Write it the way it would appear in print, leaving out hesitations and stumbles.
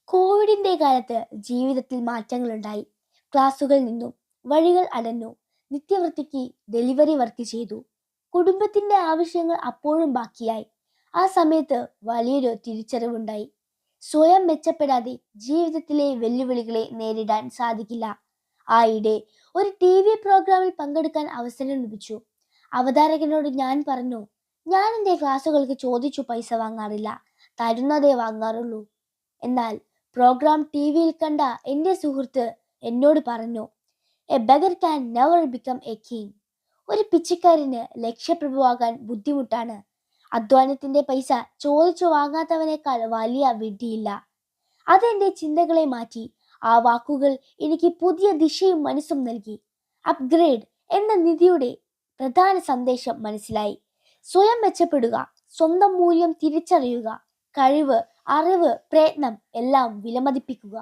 കോവിഡിന്റെ കാലത്ത് ജീവിതത്തിൽ മാറ്റങ്ങളുണ്ടായി. ക്ലാസുകളിൽ നിന്നും വഴികൾ അടഞ്ഞു. നിത്യവൃത്തിക്ക് ഡെലിവറി വർക്ക് ചെയ്തു. കുടുംബത്തിന്റെ ആവശ്യങ്ങൾ അപ്പോഴും ബാക്കിയായി. ആ സമയത്ത് വലിയൊരു തിരിച്ചറിവുണ്ടായി. സ്വയം മെച്ചപ്പെടാതെ ജീവിതത്തിലെ വെല്ലുവിളികളെ നേരിടാൻ സാധിക്കില്ല. ആയിടെ ഒരു TV പ്രോഗ്രാമിൽ പങ്കെടുക്കാൻ അവസരം ലഭിച്ചു. അവതാരകനോട് ഞാൻ പറഞ്ഞു, ഞാൻ എൻ്റെ ക്ലാസ്സുകൾക്ക് ചോദിച്ചു പൈസ വാങ്ങാറില്ല, തരുന്നതേ വാങ്ങാറുള്ളൂ. എന്നാൽ പ്രോഗ്രാം TVയിൽ കണ്ട എൻ്റെ സുഹൃത്ത് എന്നോട് പറഞ്ഞു, A bugger can never become A king. ഒരു പിച്ചക്കാരന് ലക്ഷ്യപ്രഭുവാകാൻ ബുദ്ധിമുട്ടാണ്. അധ്വാനത്തിന്റെ പൈസ ചോദിച്ചു വാങ്ങാത്തവനേക്കാൾ വലിയ വിഡ്ഢിയില്ല. അതെന്റെ ചിന്തകളെ മാറ്റി. ആ വാക്കുകൾ എനിക്ക് പുതിയ ദിശയും മനസ്സും നൽകി. അപ്ഗ്രേഡ് എന്ന നിധിയുടെ പ്രധാന സന്ദേശം മനസ്സിലായി. സ്വയം മെച്ചപ്പെടുക, സ്വന്തം മൂല്യം തിരിച്ചറിയുക, കഴിവ്, അറിവ്, പ്രയത്നം എല്ലാം വിലമതിപ്പിക്കുക.